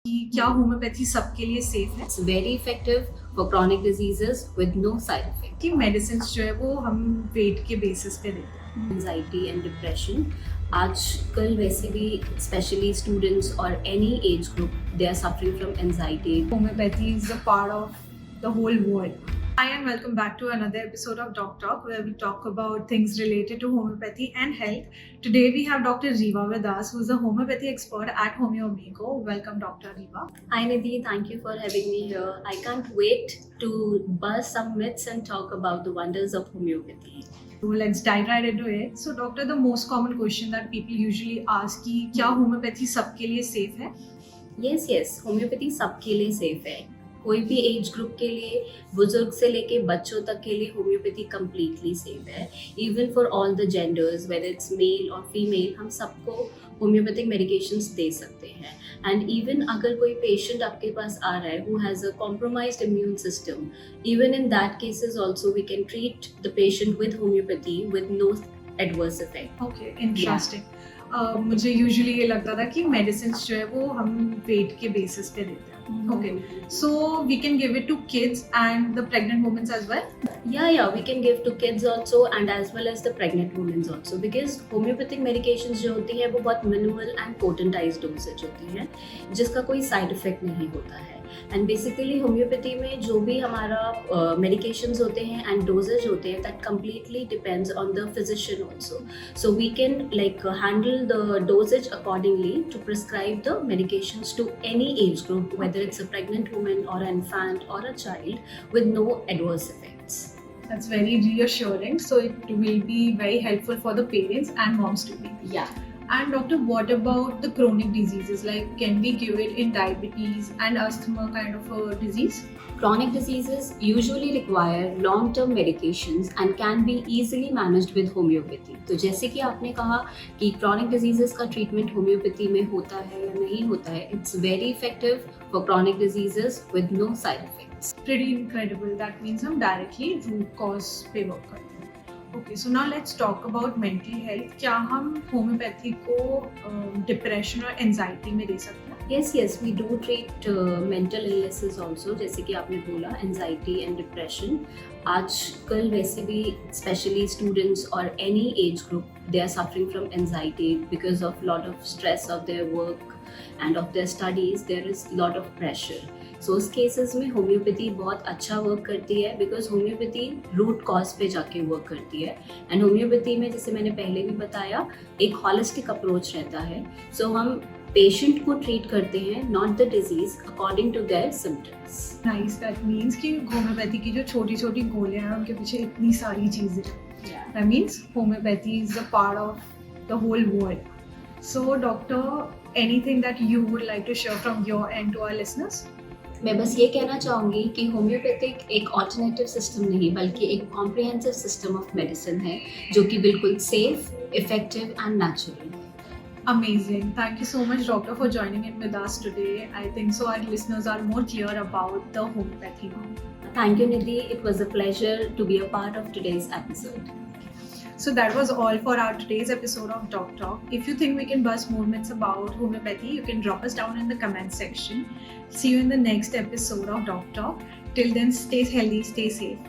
कि क्या होम्योपैथी सबके लिए सेफ है? It's very effective for chronic diseases with no side effect. कि मेडिसिन जो है वो हम वेट के बेसिस पे देते हैं। Anxiety and depression. आजकल वैसे भी स्पेशली स्टूडेंट्स और any age group they are suffering from anxiety. Homeopathy is a part of the whole world. Hi and welcome back to another episode of Doc Talk, where we talk about things related to homeopathy and health. Today we have Dr. Riva with us, who is a homeopathy expert at Homeomiko. Welcome, Dr. Riva. Hi Nidhi, thank you for having me here. I can't wait to bust some myths and talk about the wonders of homeopathy. So let's dive right into it. So, Doctor, the most common question that people usually ask कि क्या homeopathy सबके लिए safe है? Yes, homeopathy सबके लिए safe है. कोई भी एज ग्रुप के लिए, बुजुर्ग से लेके बच्चों तक के लिए होम्योपैथी कम्प्लीटली सेफ है. Even for all the genders, whether it's male और फीमेल, हम सबको होम्योपैथिक मेडिकेशंस दे सकते हैं. एंड इवन अगर कोई पेशेंट आपके पास आ रहा है who has a compromised immune system, even in that cases also we can treat the patient with homeopathy with no adverse effect. Okay, interesting. मुझे यूजुअली ये लगता था कि मेडिसिन जो है वो हम वेट के बेसिस पे देते हैं. Okay, so we can give it to kids and the pregnant women as well. Yeah, we can give to kids also and as well as the pregnant women also, because homeopathic medications जो होती हैं वो बहुत minimal and potentized dosage होती हैं जिसका कोई side effect नहीं होता है. एंड बेसिकली होम्योपैथी में जो भी हमारा मेडिकेशंस होते हैं एंड डोजेज होते हैं that completely depends on the physician also. So we can like handle the doses accordingly to prescribe the medications to any age group, whether it's a pregnant woman or an infant or a child, with no adverse effects. That's very reassuring. So it will be very helpful for the parents and moms to be. Yeah. And doctor, what about the chronic diseases? Like, can we give it in diabetes and asthma kind of a disease? Chronic diseases usually require long-term medications and can be easily managed with homeopathy. तो जैसे कि आपने कहा कि chronic diseases का treatment homeopathy में होता है या नहीं होता है, it's very effective for chronic diseases with no side effects. Pretty incredible. That means हम directly root cause पे work करते हैं. Okay, so now let's talk about mental health. क्या हम होम्योपैथी को डिप्रेशन और एंजाइटी में दे सकते हैं? Yes, we do treat mental illnesses also. जैसे कि आपने बोला एंजाइटी एंड डिप्रेशन. आजकल वैसे भी स्पेशली स्टूडेंट्स और any age group they are suffering from anxiety because of lot of stress of their work and of their studies. There is lot of pressure. So उस cases में homeopathy बहुत अच्छा work करती है because homeopathy root cause पे जाके work करती है. एंड होम्योपैथी में जैसे मैंने पहले भी बताया एक हॉलिस्टिक अप्रोच रहता है. सो हम पेशेंट को ट्रीट करते हैं, not the disease, according to their symptoms. Nice. That means कि होम्योपैथी की जो छोटी छोटी गोलियां हैं उनके पीछे इतनी सारी चीज़ें हैं. That means homeopathy is a part of the whole world. So doctor, anything that you would like to share from your end to our listeners? मैं बस ये कहना चाहूँगी कि होम्योपैथिक एक ऑल्टरनेटिव सिस्टम नहीं बल्कि एक कॉम्प्रिहेंसिव सिस्टम ऑफ मेडिसिन है जो कि बिल्कुल safe, effective and natural. Amazing. Thank you so much, doctor, for joining in with us today. I think so our listeners are more clear about the homeopathy now. Thank you, Nidhi. It was a pleasure to be a part of today's episode. So that was all for our today's episode of Doc Talk. If you think we can bust more myths about homeopathy, you can drop us down in the comment section. See you in the next episode of Doc Talk. Till then, stay healthy, stay safe.